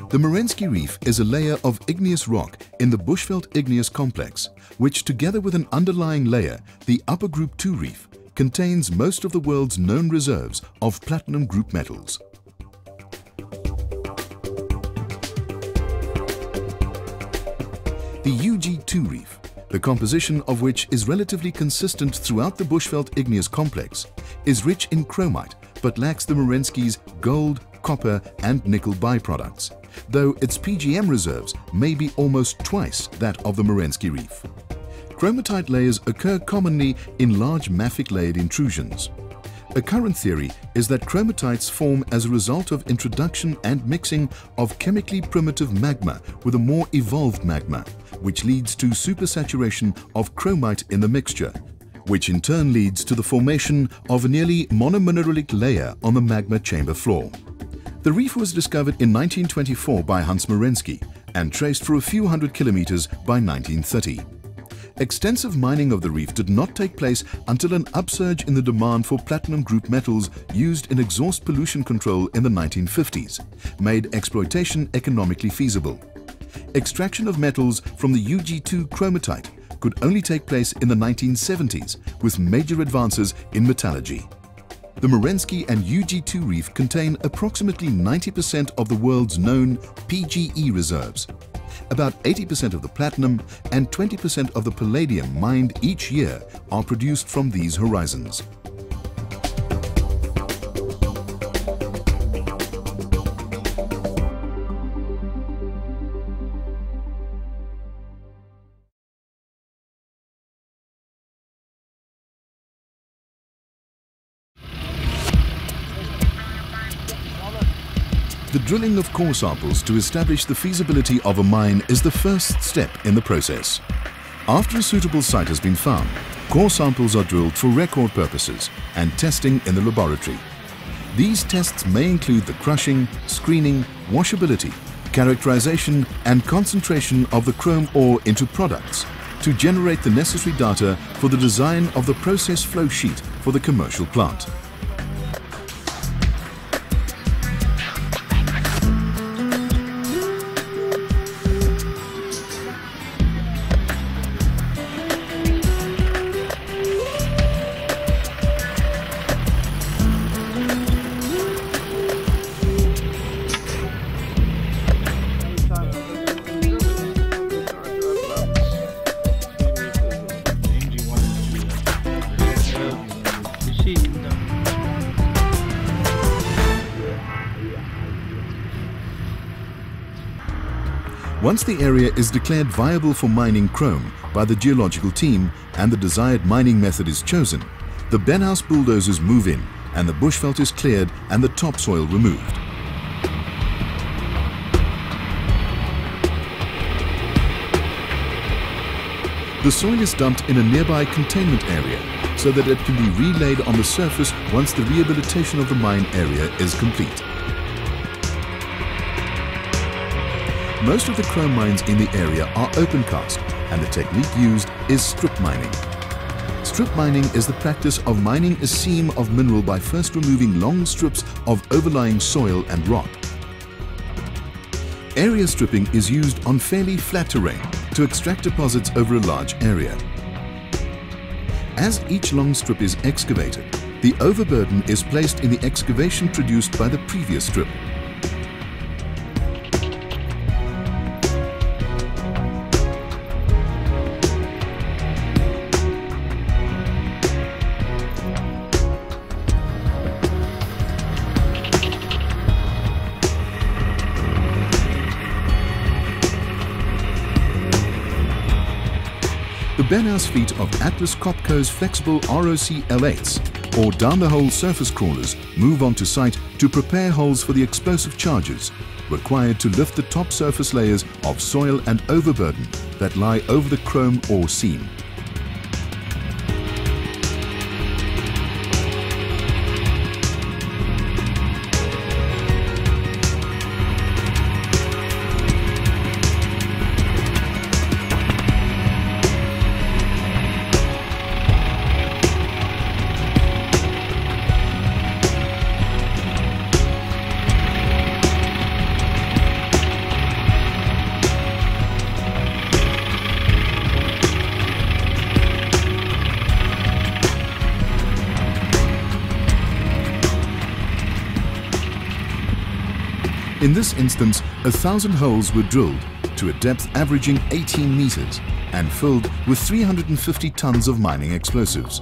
The Merensky Reef is a layer of igneous rock in the Bushveld Igneous Complex, which together with an underlying layer, the Upper Group II Reef, contains most of the world's known reserves of platinum group metals. The UG2 Reef, the composition of which is relatively consistent throughout the Bushveld Igneous Complex, is rich in chromite but lacks the Merensky's gold, copper and nickel byproducts, though its PGM reserves may be almost twice that of the Merensky Reef. Chromatite layers occur commonly in large mafic layered intrusions. A current theory is that chromatites form as a result of introduction and mixing of chemically primitive magma with a more evolved magma, which leads to supersaturation of chromite in the mixture, which in turn leads to the formation of a nearly monomineralic layer on the magma chamber floor. The reef was discovered in 1924 by Hans Merensky and traced for a few hundred kilometers by 1930. Extensive mining of the reef did not take place until an upsurge in the demand for platinum group metals used in exhaust pollution control in the 1950s made exploitation economically feasible. Extraction of metals from the UG2 chromatite could only take place in the 1970s with major advances in metallurgy. The Merensky and UG2 reef contain approximately 90% of the world's known PGE reserves. About 80% of the platinum and 20% of the palladium mined each year are produced from these horizons. The drilling of core samples to establish the feasibility of a mine is the first step in the process. After a suitable site has been found, core samples are drilled for record purposes and testing in the laboratory. These tests may include the crushing, screening, washability, characterization and concentration of the chrome ore into products to generate the necessary data for the design of the process flow sheet for the commercial plant. Once the area is declared viable for mining chrome by the geological team and the desired mining method is chosen, the Benhouse bulldozers move in and the bushveld is cleared and the topsoil removed. The soil is dumped in a nearby containment area so that it can be relayed on the surface once the rehabilitation of the mine area is complete. Most of the chrome mines in the area are open cast and the technique used is strip mining. Strip mining is the practice of mining a seam of mineral by first removing long strips of overlying soil and rock. Area stripping is used on fairly flat terrain to extract deposits over a large area. As each long strip is excavated, the overburden is placed in the excavation produced by the previous strip. The Benhouse fleet of Atlas Copco's flexible ROC L8s, or down-the-hole surface crawlers, move onto site to prepare holes for the explosive charges required to lift the top surface layers of soil and overburden that lie over the chrome ore seam. In this instance, 1,000 holes were drilled to a depth averaging 18 meters and filled with 350 tons of mining explosives.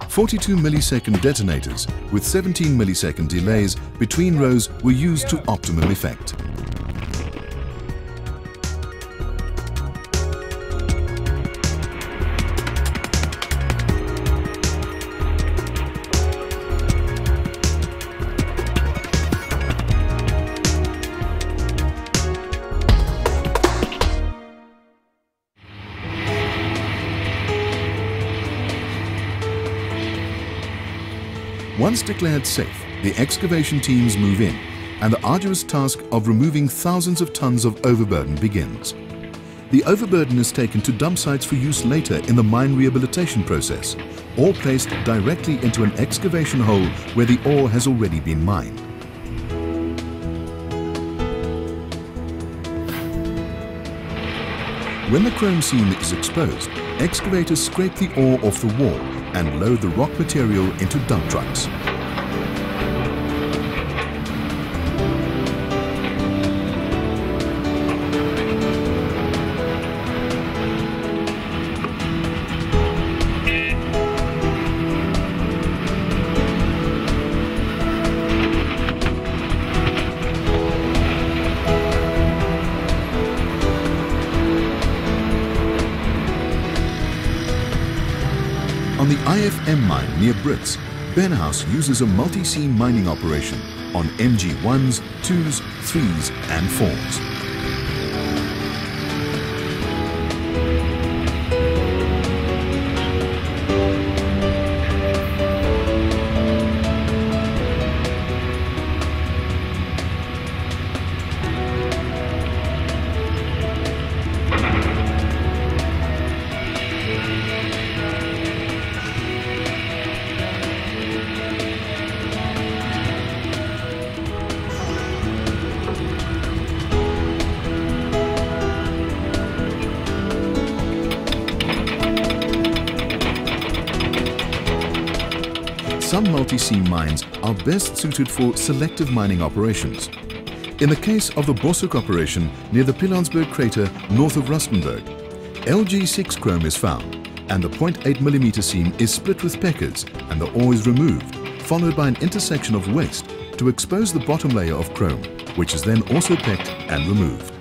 42 millisecond detonators with 17 millisecond delays between rows were used to optimum effect. Once declared safe, the excavation teams move in and the arduous task of removing thousands of tons of overburden begins. The overburden is taken to dump sites for use later in the mine rehabilitation process or placed directly into an excavation hole where the ore has already been mined. When the chrome seam is exposed, excavators scrape the ore off the wall and load the rock material into dump trucks. On the IFM mine near Brits, Benhouse uses a multi-seam mining operation on MG1s, 2s, 3s and 4s. Some multi-seam mines are best suited for selective mining operations. In the case of the Borsuk operation near the Pilansberg crater north of Rustenburg, LG6 chrome is found and the 0.8mm seam is split with peckers and the ore is removed, followed by an intersection of waste to expose the bottom layer of chrome, which is then also pecked and removed.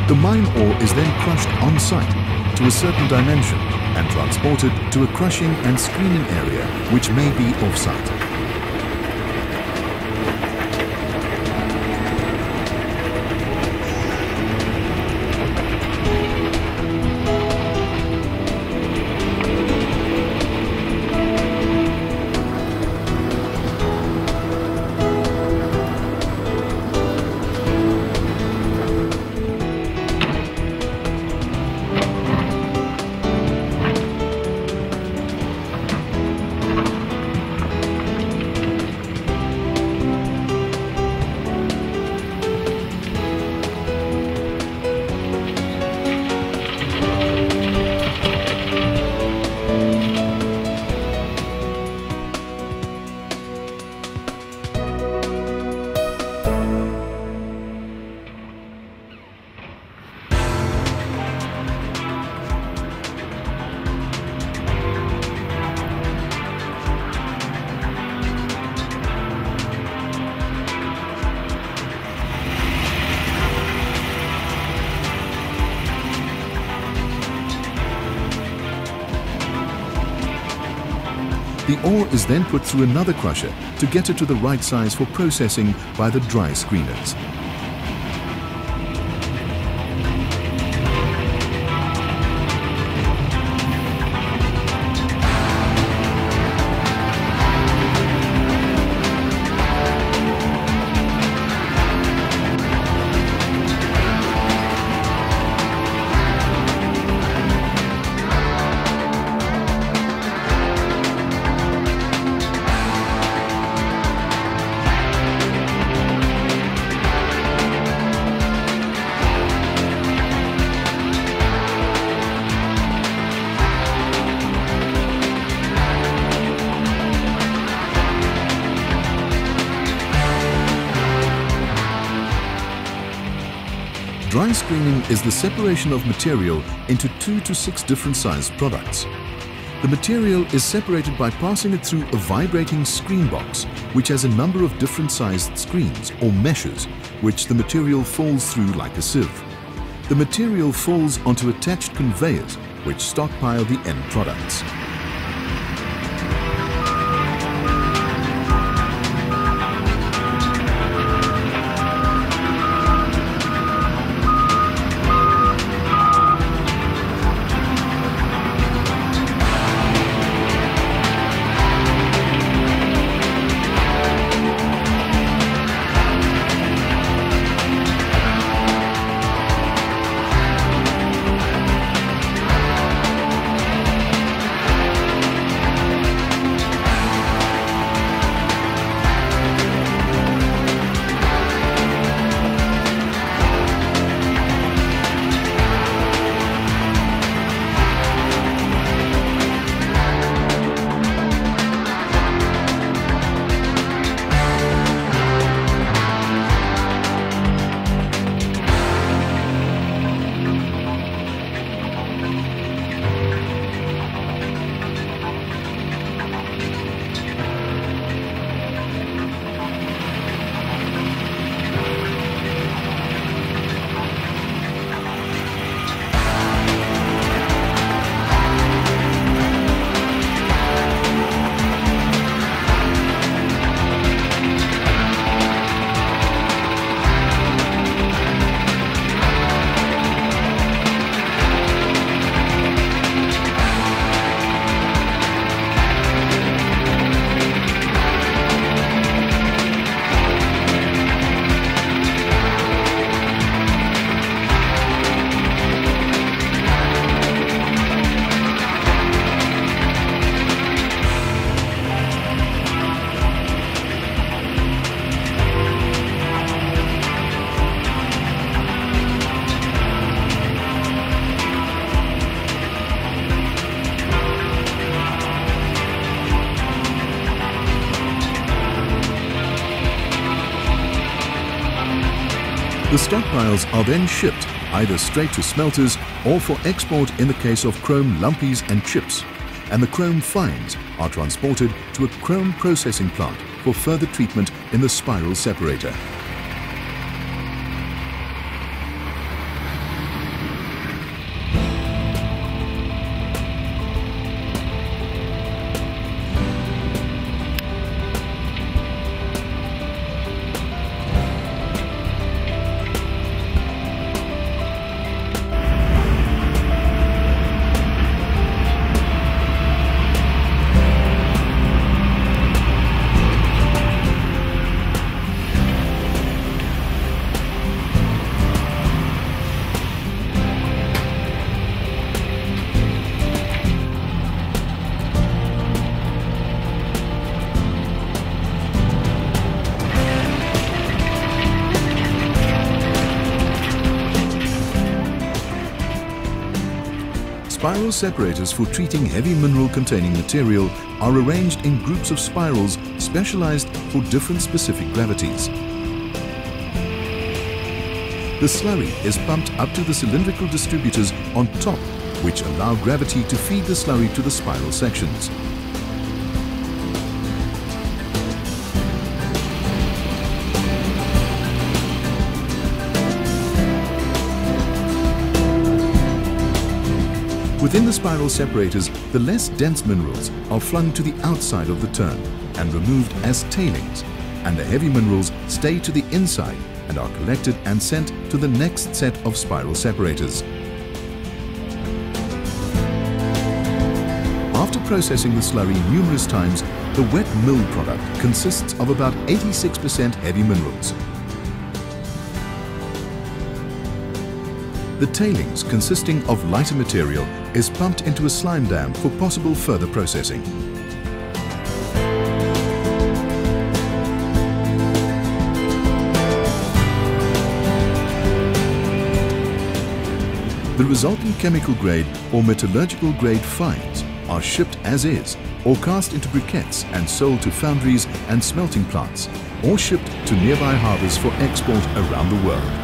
The mine ore is then crushed on site to a certain dimension and transported to a crushing and screening area which may be off-site. The ore is then put through another crusher to get it to the right size for processing by the dry screeners. Dry screening is the separation of material into 2 to 6 different sized products. The material is separated by passing it through a vibrating screen box, which has a number of different sized screens or meshes, which the material falls through like a sieve. The material falls onto attached conveyors, which stockpile the end products. The stockpiles are then shipped either straight to smelters or for export in the case of chrome lumpies and chips, and the chrome fines are transported to a chrome processing plant for further treatment in the spiral separator. Spiral separators for treating heavy mineral-containing material are arranged in groups of spirals specialized for different specific gravities. The slurry is pumped up to the cylindrical distributors on top, which allow gravity to feed the slurry to the spiral sections. Within the spiral separators, the less dense minerals are flung to the outside of the turn and removed as tailings, and the heavy minerals stay to the inside and are collected and sent to the next set of spiral separators. After processing the slurry numerous times, the wet mill product consists of about 86% heavy minerals. The tailings, consisting of lighter material, is pumped into a slime dam for possible further processing. The resultant chemical grade or metallurgical grade fines are shipped as is or cast into briquettes and sold to foundries and smelting plants, or shipped to nearby harbours for export around the world.